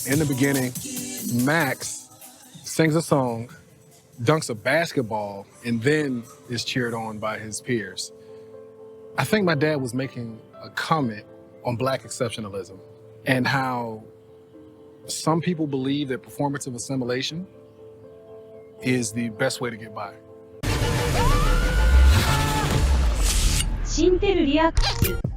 In the beginning, Max sings a song, dunks a basketball, and then is cheered on by his peers. I think my dad was making a comment on Black exceptionalism and how some people believe that performative assimilation is the best way to get by.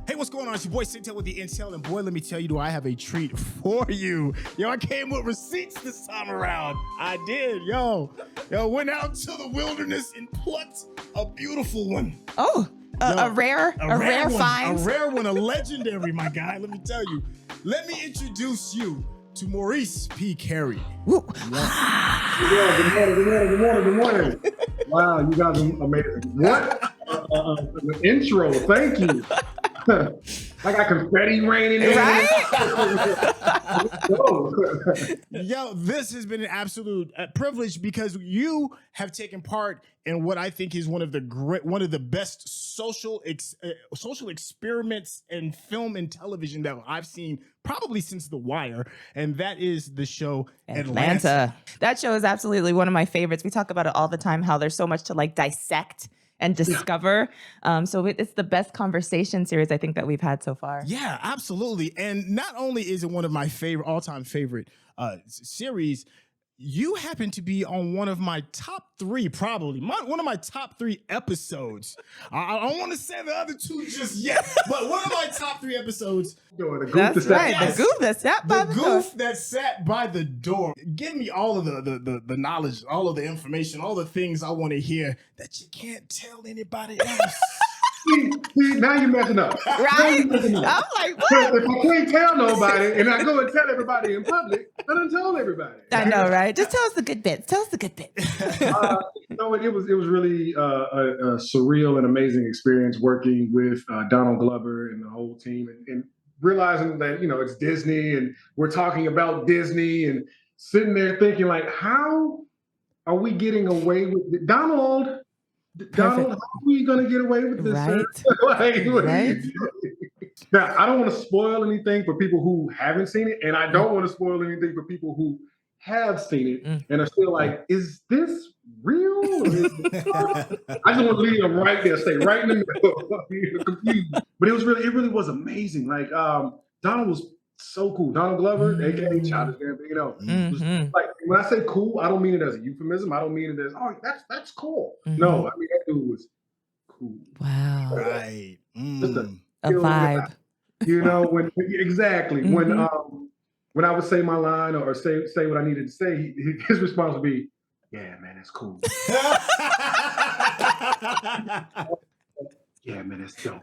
Hey, what's going on? It's your boy Syntell with the Intel, and boy, let me tell you, do I have a treat for you. Yo, I came with receipts this time around. I did, yo, went out to the wilderness and plucked a beautiful one. Oh, a rare one, find. A rare one, a legendary, my guy. Let me tell you. Let me introduce you to Maurice P. Kerry. Good morning. Wow, you guys are amazing. What? The intro, thank you. I got confetti raining in. Right? Yo, this has been an absolute privilege because you have taken part in what I think is one of the best social experiments in film and television that I've seen probably since The Wire, and that is the show Atlanta. That show is absolutely one of my favorites. We talk about it all the time, how there's so much to like dissect and discover. So it's the best conversation series I think that we've had so far. Yeah, absolutely. And not only is it one of my all-time favorite series, you happen to be on one of my top three, one of my top three episodes. I don't want to say the other two just yet, but one of my top three episodes. That's right, the goof that sat by the door. The goof that sat by the door. Give me all of the knowledge, all of the information, all the things I want to hear that you can't tell anybody else. See, now you're messing up. Right? I'm like, what? If I can't tell nobody and I go and tell everybody in public, I done told everybody. I know, right? Just tell us the good bits. Tell us the good bits. It was really a surreal and amazing experience working with Donald Glover and the whole team and realizing that, it's Disney and we're talking about Disney and sitting there thinking like, how are we getting away with it? Donald, how are we going to get away with this? Right. Now, I don't want to spoil anything for people who haven't seen it, and I don't want to spoil anything for people who have seen it and are still like, is this real? I just want to leave them right there, stay right in the middle. You're confused. But it really was amazing. Like, Donald was so cool. Donald Glover, aka Childish Gambino. Was, like, when I say cool, I don't mean it as a euphemism. I don't mean it as, that's cool. No, I mean that dude was cool. Wow. Right. Just a vibe. When exactly when I would say my line or say what I needed to say, his response would be, "Yeah, man, that's cool." Yeah, man, that's dope.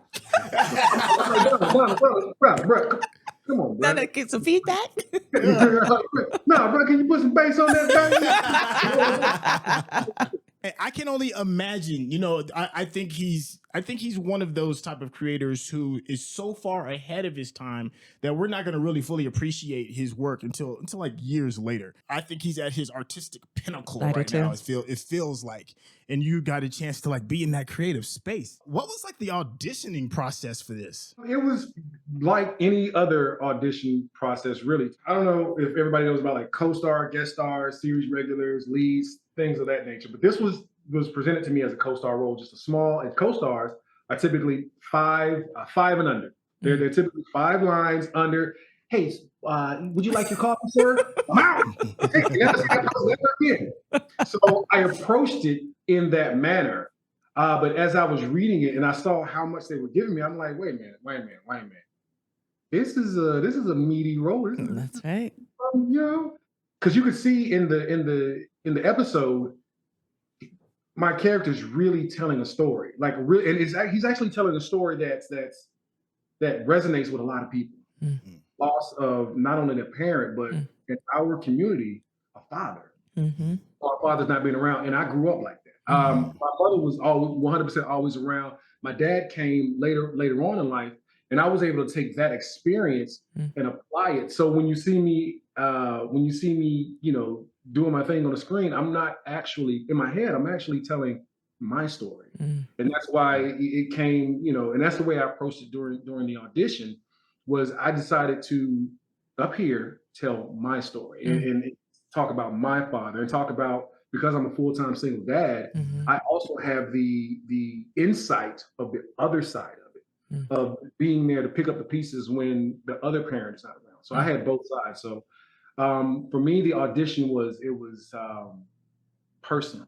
Bro, come on, bro. Gotta get some feedback. Nah, bro, can you put some bass on that, baby? I can only imagine, I think he's one of those type of creators who is so far ahead of his time that we're not going to really fully appreciate his work until like years later. I think he's at his artistic pinnacle right now. It feels like, and you got a chance to like be in that creative space. What was like the auditioning process for this? It was like any other audition process, really. I don't know if everybody knows about like co-star, guest stars, series regulars, leads, things of that nature. But this was presented to me as a co-star role, just a small, and co-stars are typically five and under. They're typically 5 lines under. Hey, would you like your coffee, sir? I'm out. So I approached it in that manner. But as I was reading it and I saw how much they were giving me, I'm like, wait a minute. This is a meaty role. That's right. Because you could see in the episode, my character's really telling a story, and he's actually telling a story that resonates with a lot of people. Loss of not only their parent, but in our community, a father. Our father's not being around, and I grew up like that. My mother was always 100% always around. My dad came later on in life, and I was able to take that experience and apply it. So when you see me, doing my thing on the screen, I'm not actually in my head. I'm actually telling my story, and that's why it came. And that's the way I approached it during the audition. Was I decided to up here tell my story and talk about my father and talk about, because I'm a full-time single dad, I also have the insight of the other side of it, of being there to pick up the pieces when the other parent is not around. So I had both sides. So for me, the audition was personal.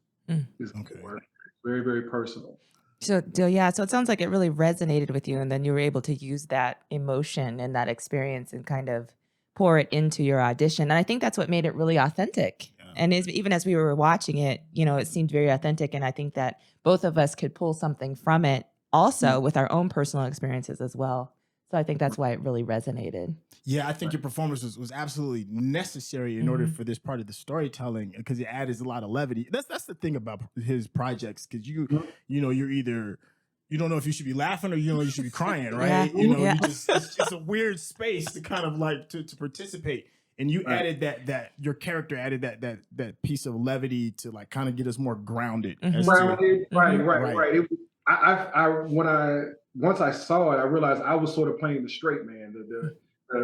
Is the word. Very, very personal. So yeah, so it sounds like it really resonated with you, and then you were able to use that emotion and that experience and kind of pour it into your audition. And I think that's what made it really authentic. Yeah. And even as we were watching it, you know, it seemed very authentic. And I think that both of us could pull something from it also with our own personal experiences as well. So I think that's why it really resonated. Yeah, I think your performance was absolutely necessary in order for this part of the storytelling, because it adds a lot of levity. That's the thing about his projects, because you know, you're either, you don't know if you should be laughing or you know you should be crying, right? You know, it's a weird space to kind of like to participate. And you added that your character added that piece of levity to like kind of get us more grounded. Right. Once I saw it, I realized I was sort of playing the straight man.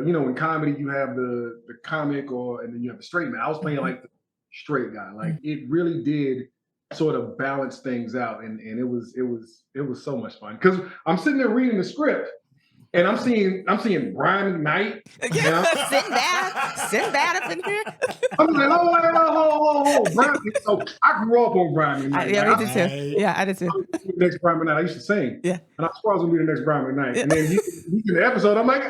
You know, in comedy you have the comic and then you have the straight man. I was playing like the straight guy. Like it really did sort of balance things out, and it was so much fun, because I'm sitting there reading the script. And I'm seeing Brian McKnight. Sinbad up in here. I'm like, oh, Brian. So I grew up on Brian McKnight. Yeah, I did too. Yeah, I did too. The next Brian McKnight, I used to sing. Yeah. And I swore I was gonna be the next Brian McKnight. And then he's in the episode, I'm like,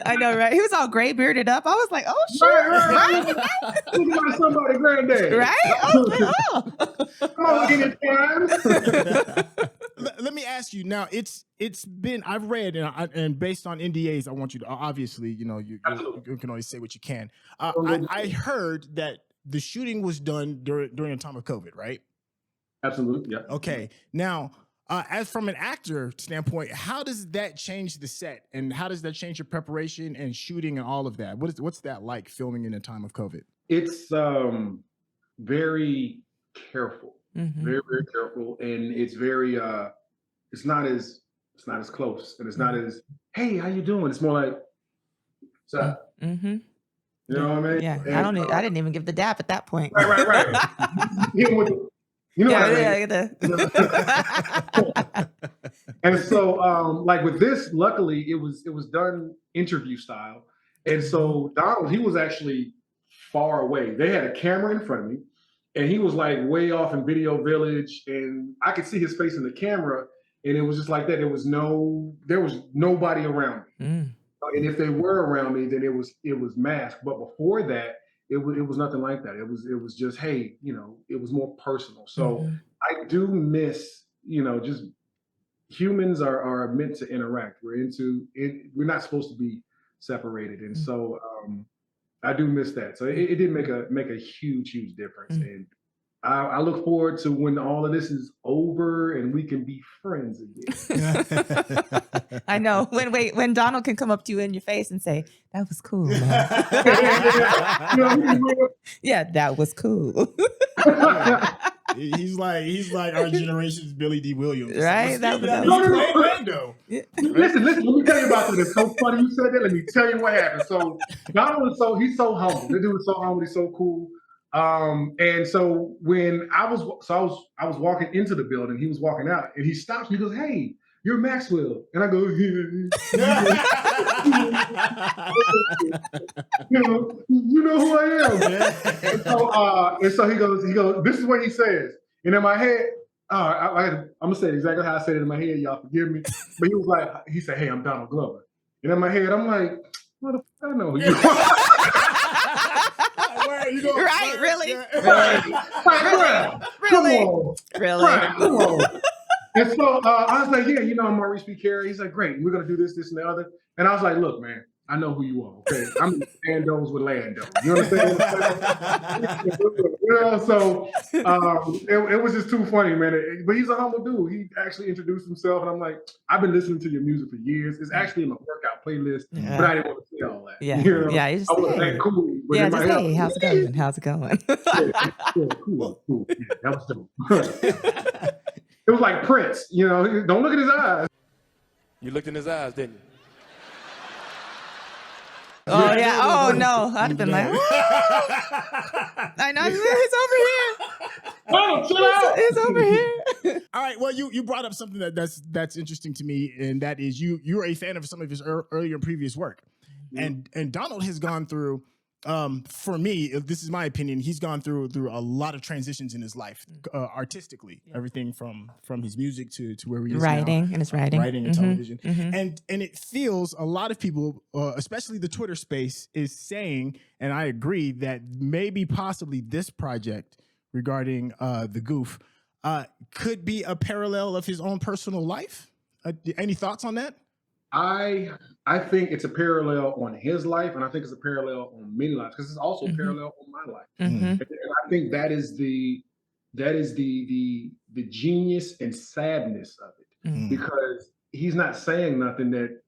I know, right? He was all gray bearded up. I was like, oh shit. Right. Somebody granddad. Right? Come on, anytime. Let me ask you now. It's been, I've read, and based on NDAs, I want you to, obviously, you know, you can only say what you can. I heard that the shooting was done during the time of COVID, right? Absolutely. Yeah. Okay. Now, as from an actor standpoint, how does that change the set, and how does that change your preparation and shooting and all of that? What's that like, filming in a time of COVID? It's very careful. Very, very careful, and it's very it's not as close, and it's not as, hey, how you doing? It's more like, what's up? You know what I mean? Yeah. And, I didn't even give the dap at that point. Right. You know what I mean? And so like with this, luckily it was done interview style, and so Donald, he was actually far away. They had a camera in front of me, and he was like way off in Video Village, and I could see his face in the camera, and it was just like that. There was nobody around me. And if they were around me, then it was masked. But before that, it was nothing like that. It was just, hey, you know, it was more personal. So I do miss, you know, just humans are meant to interact. We're not supposed to be separated, and so I do miss that. So it did make a huge huge difference, and I look forward to when all of this is over and we can be friends again. I know, when Donald can come up to you in your face and say, "That was cool, man." Yeah, that was cool. He's like our generation's Billy D. Williams, right? No. Listen, let me tell you about this. It's so funny you said that. Let me tell you what happened. So Donald he's so humble. The dude is so humble. He's so cool. And so when I was walking into the building, he was walking out, and he stops me. He goes, "Hey, you're Maxwell," and I go, "You know who I am." And so he goes, "This is what he says." And in my head, I'm gonna say it exactly how I said it in my head. Y'all forgive me, but he said, "Hey, I'm Donald Glover," and in my head, I'm like, "What the fuck, I know who you are." Right? Really? Come on. And so I was like, "Yeah, you know, I'm Maurice Kerry." He's like, "Great, we're gonna do this, and the other." And I was like, "Look, man, I know who you are. Okay, I'm Landos with Lando. You understand?" You know, so it was just too funny, man. But he's a humble dude. He actually introduced himself, and I'm like, "I've been listening to your music for years. It's actually in my workout playlist, but I didn't want to say all that." Yeah, you know? yeah. Just, I wasn't that cool. But yeah, just hey, how's it going? How's it going? Cool. Yeah, that was dope. It was like Prince, you know. Don't look at his eyes. You looked in his eyes, didn't Oh yeah. Oh no. I'd have been like, I know it's over here. Oh, chill out. It's over here. All right. Well, you brought up something that's interesting to me, and that is you're a fan of some of his earlier and previous work, and Donald has gone through. For me, if this is my opinion, he's gone through a lot of transitions in his life, artistically, everything from his music to where he is Writing now. And his writing, and television, and it feels a lot of people, especially the Twitter space, is saying, and I agree, that maybe possibly this project regarding the Goof could be a parallel of his own personal life. Any thoughts on that? I think it's a parallel on his life, and I think it's a parallel on many lives, because it's also a parallel on my life. And I think that is the genius and sadness of it, because he's not saying nothing that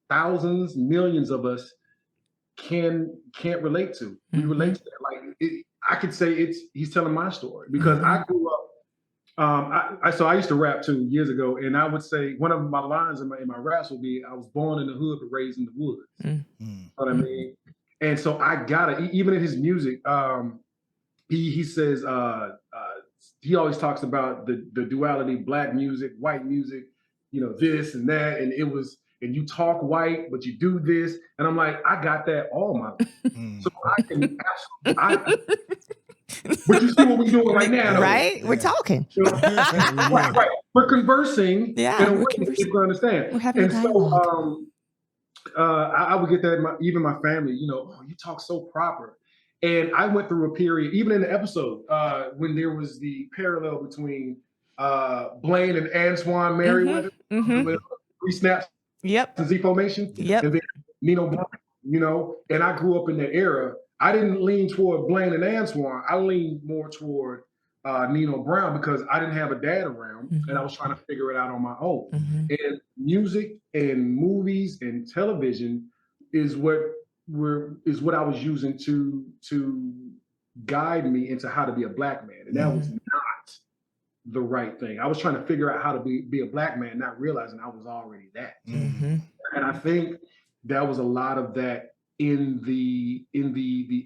thousands, millions of us can't relate to. We relate to that. Like I could say he's telling my story, because I grew up. So I used to rap too years ago, and I would say one of my lines in my raps would be, "I was born in the hood but raised in the woods." You know what I mean? And so I got it. Even in his music, he says he always talks about the duality: black music, white music, this and that, and you talk white but you do this, and I'm like, I got that all my life, so I can absolutely. But you see what we're doing right now, though. Right? We're talking. Right. We're conversing in a way that people understand. We're having a dialogue. So I would get that, even my family, you talk so proper. And I went through a period, even in the episode, when there was the parallel between Blaine and Antoine Merriweather, three snaps, Yep. the Z formation, and then Nino Brown, and I grew up in that era. I didn't lean toward Blaine and Antoine. I leaned more toward Nino Brown, because I didn't have a dad around, and I was trying to figure it out on my own. And music and movies and television is what I was using to guide me into how to be a black man, and that was not the right thing. I was trying to figure out how to be a black man, not realizing I was already that. And I think that was a lot of that. In the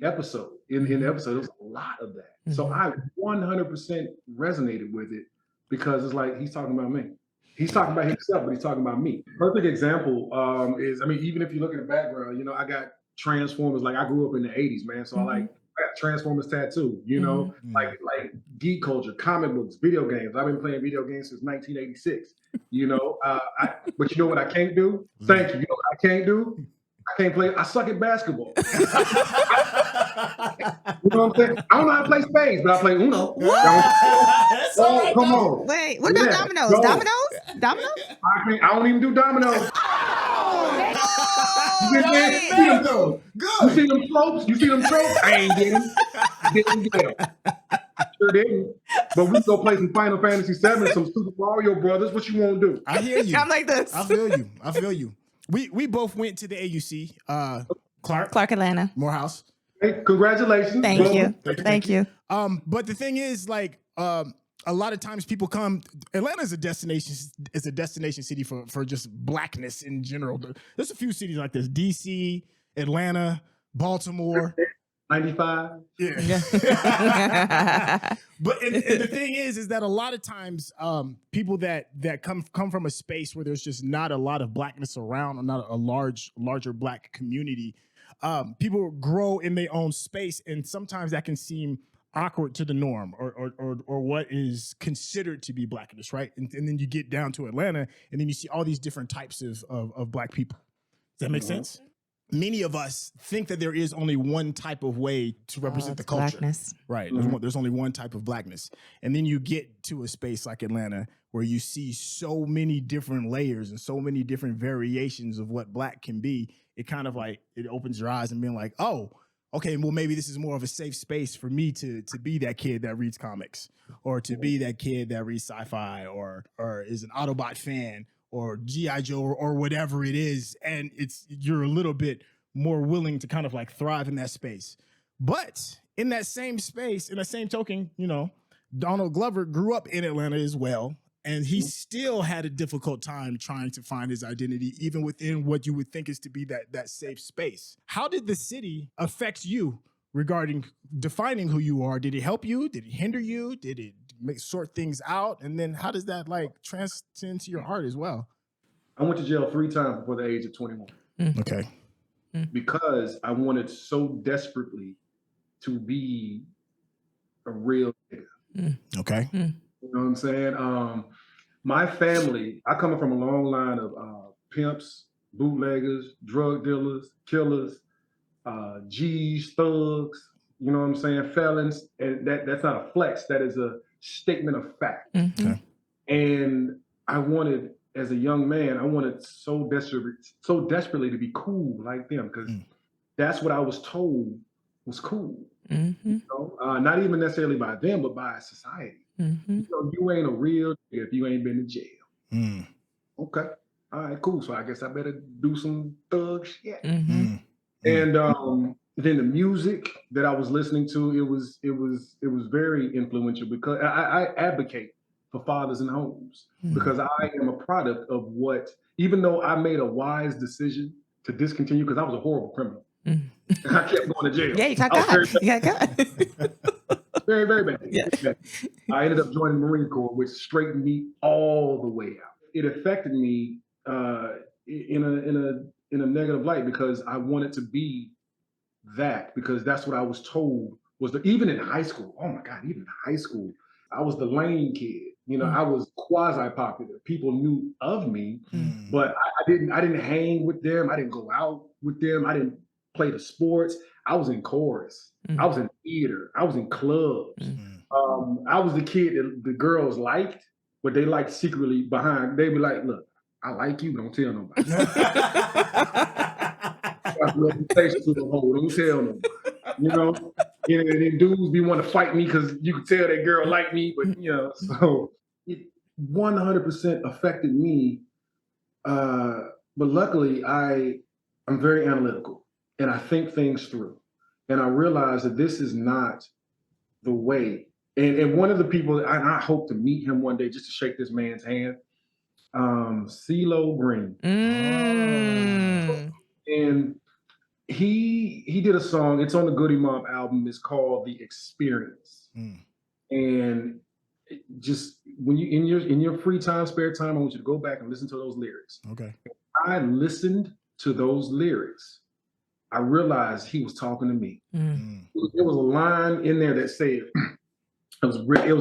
episode, in the episode, there was a lot of that. So I 100% resonated with it, because it's like he's talking about me. He's talking about himself, but he's talking about me. Perfect example is, even if you look at the background, I got Transformers. Like, I grew up in the 80s, man. So I got Transformers tattoo, like geek culture, comic books, video games. I've been playing video games since 1986. But you know what I can't do? Thank you. You know what I can't do? I can't play. I suck at basketball. You know what I'm saying? I don't know how to play spades, but I play Uno. Come on. Wait, what about dominoes? Dominoes? I don't even do dominoes. You see them tropes? I ain't didn't get them. Sure didn't. But we go play some Final Fantasy VII, some Super Mario Brothers. What you want to do? I hear you. I'm like this. I feel you. We both went to the AUC. Clark, Atlanta. Morehouse. Hey, congratulations. Thank you. But the thing is, like, a lot of times people come. Atlanta is a destination. It's a destination city for just blackness in general. There's a few cities like this: DC, Atlanta, Baltimore. 95. Yeah. But and the thing is that a lot of times people that come from a space where there's just not a lot of blackness around, or not a larger black community, people grow in their own space, and sometimes that can seem awkward to the norm, or what is considered to be blackness, right? And then you get down to Atlanta, and then you see all these different types of black people. Does that make sense? Many of us think that there is only one type of way to represent the culture. Blackness. Right. There's only one type of blackness. And then you get to a space like Atlanta where you see so many different layers and so many different variations of what black can be. It kind of like, it opens your eyes and being like, oh, okay, well, maybe this is more of a safe space for me to be that kid that reads comics, or to be that kid that reads sci-fi, or is an Autobot fan, or G.I. Joe, or whatever it is. And you're a little bit more willing to kind of like thrive in that space. But in that same space, in that same token, Donald Glover grew up in Atlanta as well. And he still had a difficult time trying to find his identity, even within what you would think is to be that safe space. How did the city affect you regarding defining who you are? Did it help you? Did it hinder you? Did it sort things out? And then how does that like transcend to your art as well? I went to jail 3 times before the age of 21. Okay. Because I wanted so desperately to be a real nigga. Okay. You know what I'm saying? My family, I come from a long line of pimps, bootleggers, drug dealers, killers, G's, thugs, you know what I'm saying, felons. And that's not a flex, that is a statement of fact. Okay. And I wanted, as a young man, I wanted so desperately to be cool like them, because that's what I was told was cool. You know? Not even necessarily by them, but by society. You know, you ain't a real if you ain't been to jail. Okay. All right, cool. So I guess I better do some thug shit. And then the music that I was listening to, it was very influential, because I advocate for fathers and homes, because I am a product of what, even though I made a wise decision to discontinue, because I was a horrible criminal. I kept going to jail. Yeah, you got caught. You got caught. Very, very bad. Yeah. I ended up joining the Marine Corps, which straightened me all the way out. It affected me in a negative light, because I wanted to be that, because that's what I was told was even in high school. Oh my God, even in high school, I was the lame kid. You know, I was quasi-popular. People knew of me, but I didn't hang with them. I didn't go out with them. I didn't play the sports. I was in chorus. I was in theater. I was in clubs. I was the kid that the girls liked, but they liked secretly behind. They'd be like, look, I like you, but don't tell nobody. Don't tell nobody. You know? And then dudes be want to fight me because you could tell that girl liked me, but you know, so it 100% affected me. But luckily, I'm very analytical and I think things through. And I realized that this is not the way. And one of the people, and I hope to meet him one day just to shake this man's hand, CeeLo Green. And he did a song, it's on the Goody Mob album, it's called The Experience. And just when you in your free time, spare time, I want you to go back and listen to those lyrics. Okay. I listened to those lyrics. I realized he was talking to me. There was a line in there that said, it was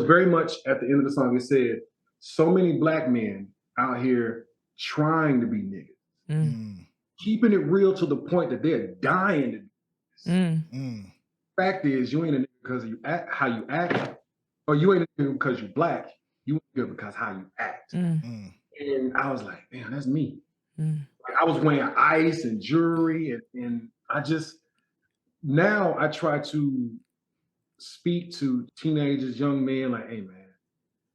very much at the end of the song, it said, so many black men out here trying to be niggas. Keeping it real to the point that they're dying to do this. Fact is, you ain't a nigga because you act how you act, or you ain't a nigga because you black. You ain't good because how you act. And I was like, damn, that's me. Like, I was wearing ice and jewelry, and I just, now I try to speak to teenagers, young men, like, hey man,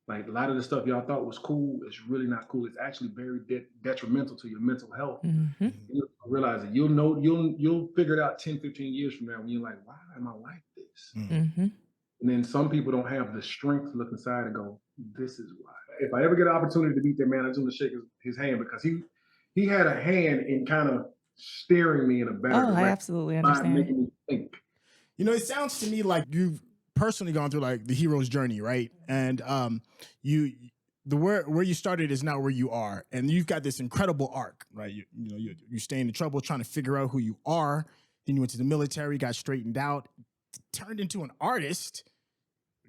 like a lot of the stuff y'all thought was cool is really not cool. It's actually very detrimental to your mental health. You realize it. You'll figure it out 10, 15 years from now when you're like, why am I like this? And then some people don't have the strength to look inside and go, this is why. If I ever get an opportunity to meet that man, I just want to shake his hand, because he had a hand in kind of steering me in a better direction. I absolutely understand. Making me think. You know, it sounds to me like you've personally gone through like the hero's journey, right? And where you started is not where you are, and you've got this incredible arc, right? You stay in trouble trying to figure out who you are. Then you went to the military, got straightened out, turned into an artist,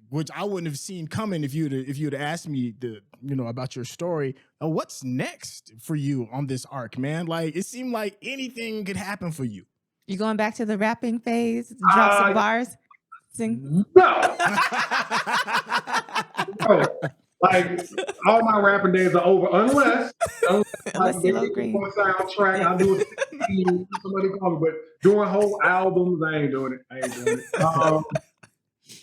which I wouldn't have seen coming if you'd asked me about your story. What's next for you on this arc, man? Like, it seemed like anything could happen for you. You going back to the rapping phase? Drop some bars? Sing? No. No. Like, all my rapping days are over, unless like, maybe one soundtrack, I'll do it. Somebody call me, but doing whole albums, I ain't doing it.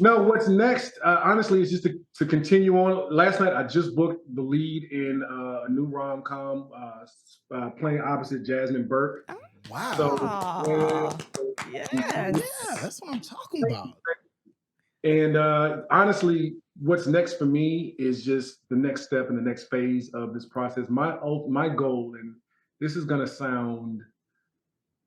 No, what's next? Honestly, is just to continue on. Last night, I just booked the lead in a new rom-com, playing opposite Jasmine Burke. Wow. So, yeah, that's what I'm talking about. And honestly, what's next for me is just the next step and the next phase of this process. My goal, and this is gonna sound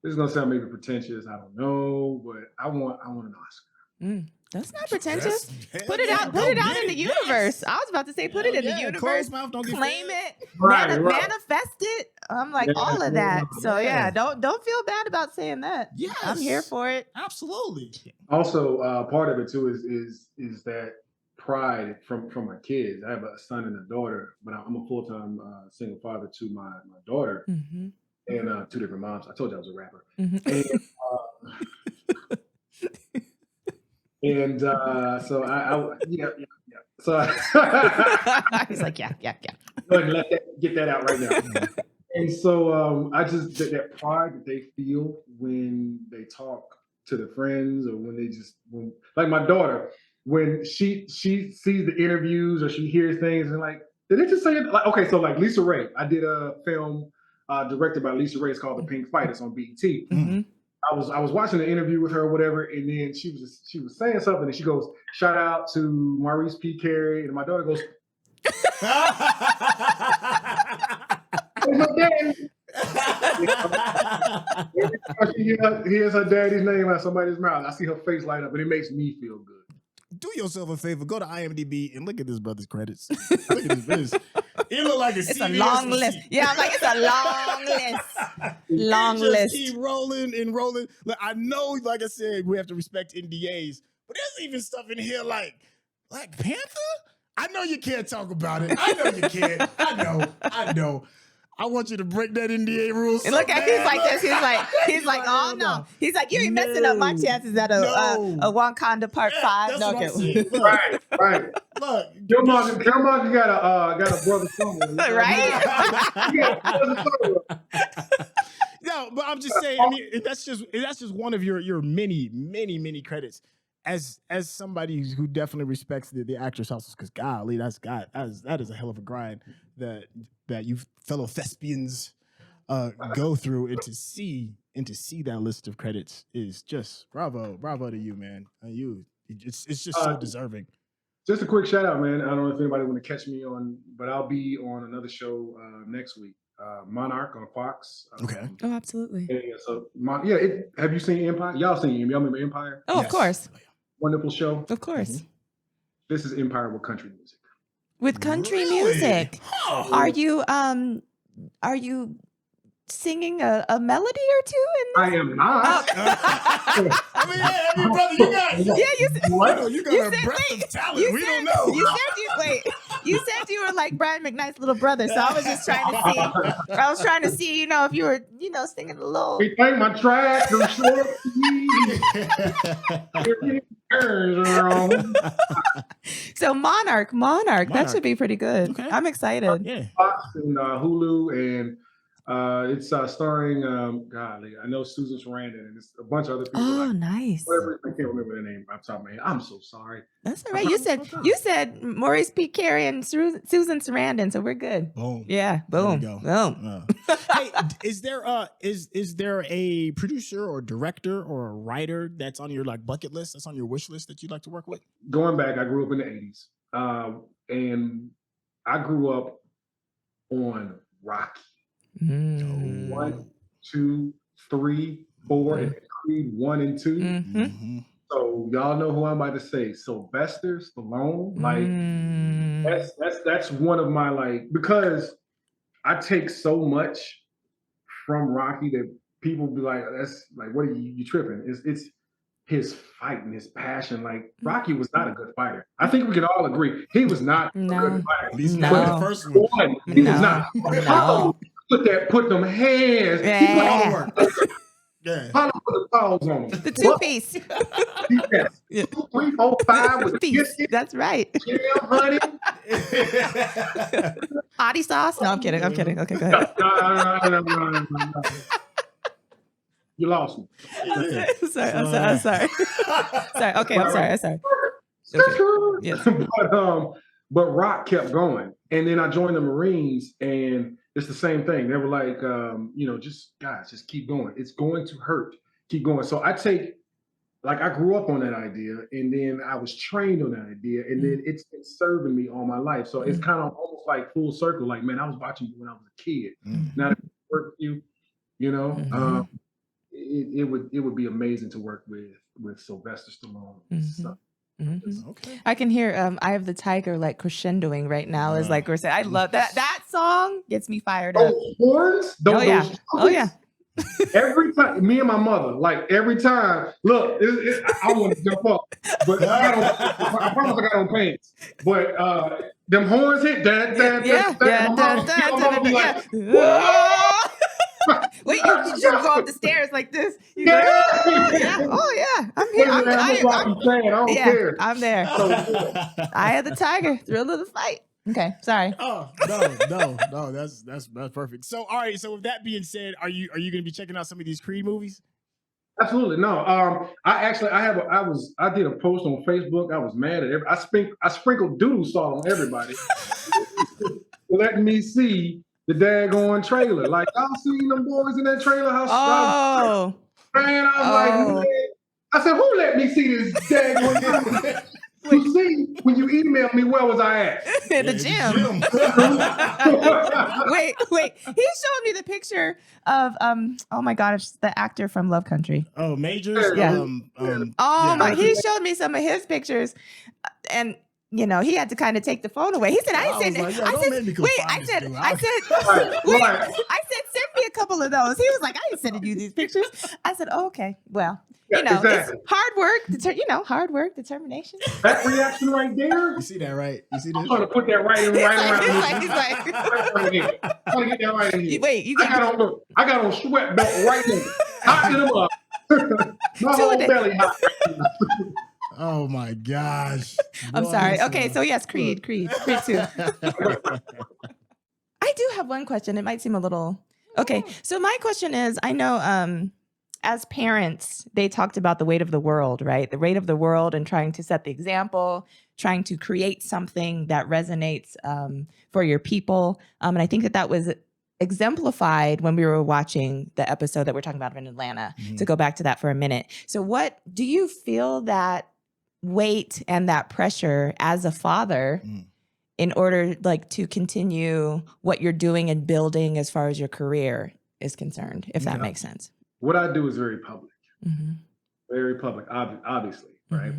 maybe pretentious. I don't know, but I want an Oscar. That's not pretentious. Yes. Put it out. Put it out in the universe. I was about to say, put it in the universe. Closed mouth don't get Claim fed. it. Right. Manifest it. I'm like all of that. So Yeah. don't feel bad about saying that. Yes. I'm here for it. Absolutely. Also, part of it too is that pride from my kids. I have a son and a daughter, but I'm a full-time single father to my daughter Mm-hmm. and 2 different moms. I told you I was a rapper. Mm-hmm. And so yeah. So He's like, yeah. go ahead and get that out right now. And so I just that pride that they feel when they talk to their friends or when like my daughter, when she sees the interviews or she hears things and like, did they just say it? Like, okay, so like Lisa Ray, I did a film directed by Lisa Ray. It's called The Pink Fight. It's on BET. Mm-hmm. I was watching the interview with her or whatever, and then she was saying something, and she goes, "Shout out to Maurice P. Kerry," and my daughter goes, "Where's my daddy?" Every time she hears her daddy's name out of somebody's mouth, I see her face light up, and it makes me feel good. Do yourself a favor. Go to IMDb and look at this brother's credits. Look at this. It look like It's a long list. Yeah, I'm like, it's a long list. Long just list. Keep rolling and rolling. Look, I know, like I said, we have to respect NDAs, but there's even stuff in here like Black Panther. I know you can't talk about it. I know you can't. I know. I want you to break that NDA rules. And look at he's like this. He's like, oh no. He's like, you ain't messing up my chances at a Wakanda Part 5. That's No, what I'm okay. saying. Look, Right. look. Killmonger got a brother somewhere. Right? No, but I'm just saying. I mean, that's just one of your many credits. As somebody who definitely respects the actors' hustles, because golly, that is a hell of a grind that you fellow thespians go through, and to see that list of credits is just bravo to you, man. It's just so deserving. Just a quick shout out, man. I don't know if anybody want to catch me on, but I'll be on another show next week. Monarch on Fox. Okay. Oh, absolutely. So have you seen Empire? Y'all remember Empire? Oh, Yes. of course. Wonderful show. Of course. Mm-hmm. This is Empire with country music. With country Really? music. Huh. Are you singing a melody or two in I am not. I mean, hey, brother, you got you said, What? you got You a said- breadth wait, of talent. We don't know. You said you were like Brian McKnight's little brother, so I was just trying to see. I was trying to see, if you were, singing a little. We think my track is short. Turns around. So Monarch, that should be pretty good. Okay. I'm excited. Yeah. Fox and Hulu, and it's starring golly, I know Susan Sarandon and it's a bunch of other people. Oh, like, nice. whatever, I can't remember their name off the top of my head. I'm so sorry. That's all right. You said Maurice P. Kerry and Susan Sarandon, so we're good. Boom. Yeah. Boom. There we Boom. Hey, is there a producer or director or a writer that's on your bucket list, that's on your wish list that you'd like to work with? Going back, I grew up in the 80s, and I grew up on Rocky. Mm. 1, 2, 3, 4, and Creed 1 and 2. Mm-hmm. Mm-hmm. So y'all know who I'm about to say. Sylvester Stallone, that's one of my because I take so much from Rocky that people be like, that's like, what are you tripping? It's his fight and his passion. Like Rocky was not a good fighter. I think we can all agree he was not a good fighter. At least No. not the first one. He was not. No. Put them hands. Yeah. Yeah. How put the paws on him? The two-piece. Yes. 2, 3, 4, 5 with a Piece. biscuit, That's right. jam, honey. Hottie sauce? No, I'm kidding. Okay, go ahead. No. You lost me. I'm sorry. Sorry. Okay, I'm sorry. Okay. Yes. But Rock kept going, and then I joined the Marines, and it's the same thing. They were like, just keep going. It's going to hurt. Keep going. So I take like I grew up on that idea, and then I was trained on that idea, and then it's been serving me all my life. So it's kind of almost like full circle. Like, man, I was watching you when I was a kid. Now that I work with you, you know, it would be amazing to work with Sylvester Stallone. So, Okay. I can hear Eye of the Tiger like crescendoing right now. Is like we're saying, I love that. That song gets me fired up. those horns, Oh yeah. Oh yeah. Every time, me and my mother, like every time, look, I want to jump up, but I promise I got on pants. But them horns hit, my mama be like, wait, you should go up the stairs like this. Like, oh yeah, I'm here. I don't care. I'm there. Eye of the Tiger, thrill of the fight. Okay, sorry. Oh no, that's perfect. So all right, so with that being said, are you going to be checking out some of these Creed movies? Absolutely no. I did a post on Facebook. I was mad at I sprinkled doodle salt on everybody, letting me see the daggone trailer. Like, y'all seen them boys in that trailer? Man, I was like, man. I said, who let me see this daggone trailer? You see, when you emailed me, where was I at? In the gym. wait. He showed me the picture of oh my God, it's the actor from Love Country. Oh, Majors. Yeah. My! He showed me some of his pictures, and you know he had to kind of take the phone away. He said, "I said, I said, send me a couple of those." He was like, "I ain't sending you these pictures." I said, "Oh, okay, well." You know, it's hard work, determination. That reaction right there. You see that, right? You see that? I'm trying to put that right around here. He's like, I'm trying to get that right in here. Wait, I got on sweat belt right now. Hot them up. My whole belly hot. Oh my gosh. I'm sorry. Okay, so yes, Creed 2. I do have one question. It might seem a little okay. So my question is, I know as parents, they talked about the weight of the world, right? The weight of the world and trying to set the example, trying to create something that resonates for your people. And I think that was exemplified when we were watching the episode that we're talking about in Atlanta, to go back to that for a minute. So what do you feel that weight and that pressure as a father in order like to continue what you're doing and building as far as your career is concerned, if that makes sense? What I do is very public, very public, obviously, right?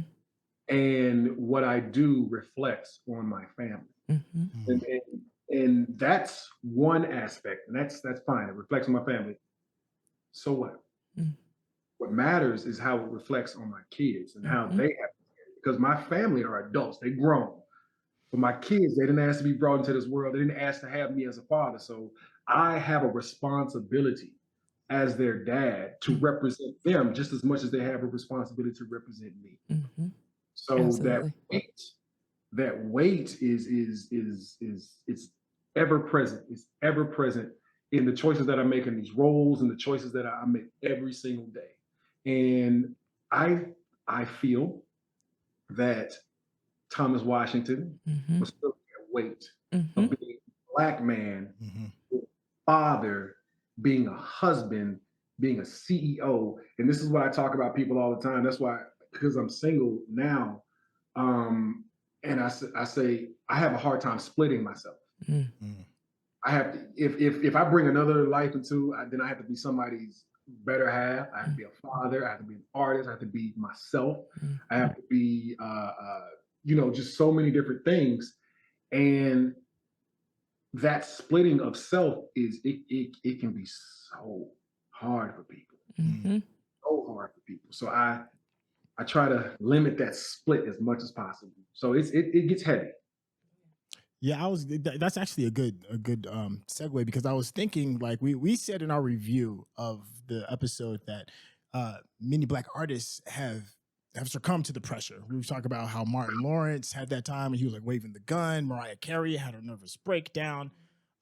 And what I do reflects on my family, and that's one aspect, and that's fine. It reflects on my family. So what? What matters is how it reflects on my kids and how they have, because my family are adults, they grown. But my kids, they didn't ask to be brought into this world. They didn't ask to have me as a father. So I have a responsibility as their dad to represent them just as much as they have a responsibility to represent me. So absolutely. that weight is it's ever present. It's ever present in the choices that I make in these roles and the choices that I make every single day. And I feel that Thomas Washington was still that weight of being a Black man, father, being a husband, being a CEO. And this is what I talk about people all the time. That's why, because I'm single now, and I say I have a hard time splitting myself. I have to, if I bring another life into, then I have to be somebody's better half. I have to be a father. I have to be an artist. I have to be myself. I have to be, just so many different things. And that splitting of self it can be so hard for people. So hard for people. So I try to limit that split as much as possible. So it gets heavy. Yeah, that's actually a good segue, because I was thinking, like we said in our review of the episode that many Black artists have succumbed to the pressure. We talk about how Martin Lawrence had that time and he was like waving the gun. Mariah Carey had a nervous breakdown.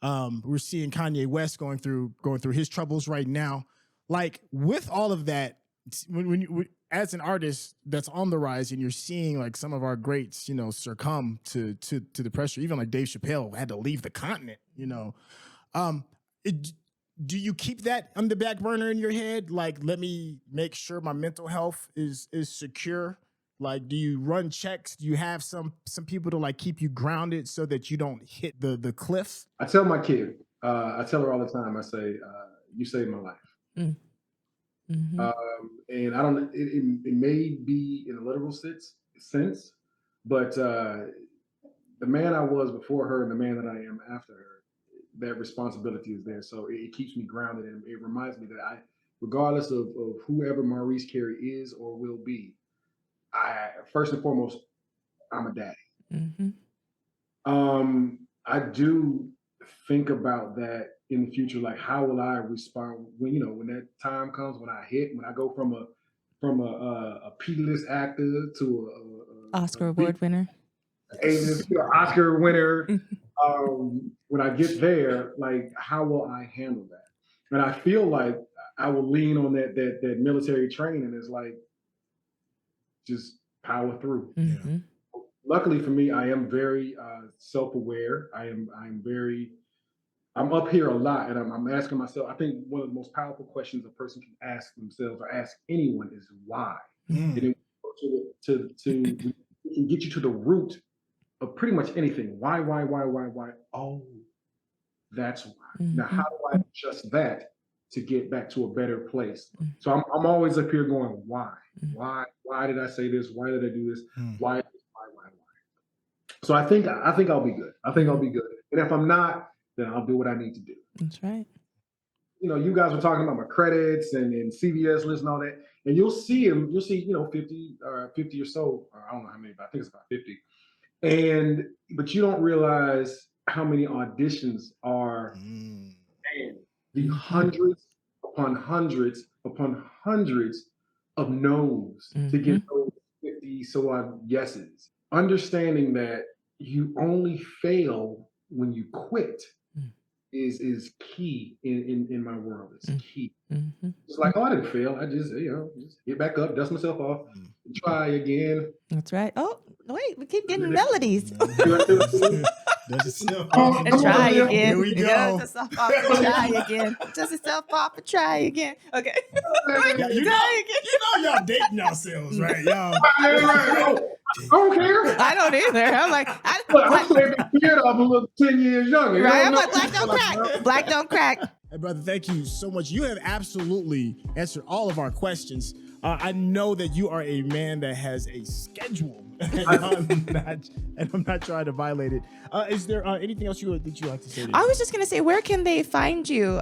We're seeing Kanye West going through his troubles right now. Like, with all of that, when you, as an artist that's on the rise, and you're seeing like some of our greats, succumb to the pressure. Even like Dave Chappelle had to leave the continent. do you keep that on the back burner in your head? Like, let me make sure my mental health is secure. Like, do you run checks? Do you have some people to like keep you grounded so that you don't hit the cliff? I tell my kid, I tell her all the time, I say, you saved my life. Mm-hmm. And I don't, it may be in a literal sense, but the man I was before her and the man that I am after her, that responsibility is there. So it keeps me grounded, and it reminds me that regardless of whoever Maurice Kerry is or will be, first and foremost, I'm a daddy. Mm-hmm. I do think about that in the future, like how will I respond when that time comes, when I go from a P-list actor to a Oscar award winner. Oscar winner. When I get there, like how will I handle that? And I feel like I will lean on that military training. Is like just power through. Mm-hmm. Luckily for me, I am very self-aware. I'm up here a lot, and I'm asking myself. I think one of the most powerful questions a person can ask themselves or ask anyone is why. And then we can get you to the root of pretty much anything. Why? Oh, that's why. Mm-hmm. Now, how do I adjust that to get back to a better place? So I'm always up here going, why? Why did I say this? Why did I do this? Why? So I think I'll be good. I think I'll be good. And if I'm not, then I'll do what I need to do. That's right. You guys were talking about my credits and CVS list and all that, and you'll see 50 or so, or I don't know how many, but I think it's about 50. But you don't realize how many auditions are, and the hundreds upon hundreds upon hundreds of no's to get those 50 so odd yeses. Understanding that you only fail when you quit is key in my world. It's key. Mm-hmm. It's like, I didn't fail. I just get back up, dust myself off, try again. That's right. Oh, wait, we keep getting melodies. Dust yourself off and try again. Here we go. Dust yourself off and try again. Dust yourself off and try again. Okay. Yeah, you know y'all dating yourselves, right? Y'all. I don't care. I don't either. I'm like, I'm saying the kid I'm a little 10 years younger. Right? I'm like, black don't crack. Black don't crack. Hey, brother, thank you so much. You have absolutely answered all of our questions. I know that you are a man that has a schedule, and I'm not trying to violate it. Is there anything else that you like to say? I was just going to say, where can they find you?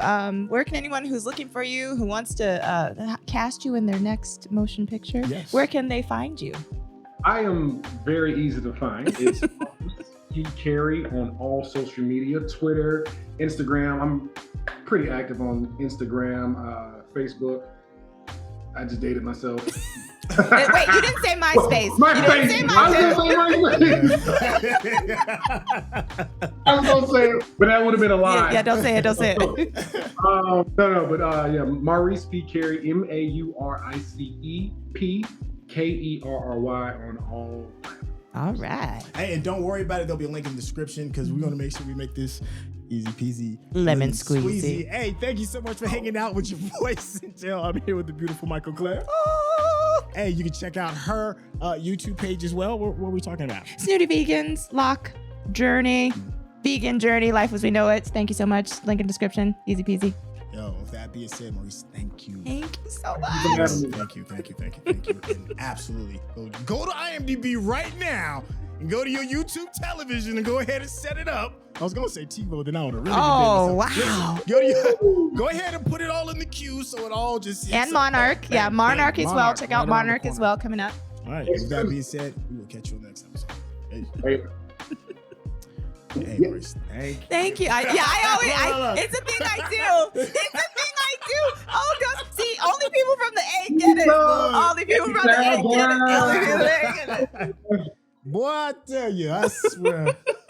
Where can anyone who's looking for you, who wants to cast you in their next motion picture, where can they find you? I am very easy to find. It's Kerry on all social media, Twitter, Instagram. I'm pretty active on Instagram, Facebook. I just dated myself. Wait, you didn't say MySpace. You didn't say MySpace. I was gonna say it, but that would have been a lie. Yeah, don't say it. Don't say it. But Maurice P. Kerry, MauriceP Kerry on all. All right. Hey, and don't worry about it. There'll be a link in the description because we're gonna make sure we make this easy peasy lemon squeezy. Hey, thank you so much for hanging out with your boy Syntell. I'm here with the beautiful Mikel-Claire. Hey, you can check out her YouTube page as well. What are we talking about? Snooty Vegans, Lock Journey, Vegan Journey, Life as We Know It. Thank you so much. Link in description. Easy peasy. Yo, with that being said, Maurice, thank you. Thank you so much. Thank you. And absolutely. Go to IMDb right now and go to your YouTube television and go ahead and set it up. I was going to say TiVo, then I would have really wow. Go ahead and put it all in the queue so it all just hits. And Monarch. Yeah, Monarch as well. Check out Monarch as well coming up. All right. With that being said, we will catch you on the next episode. Hey, Maurice. Thank you. It's a thing I do. Oh, God. See, only people from the A get it. Only people from the A get it. Boy, I tell you, I swear.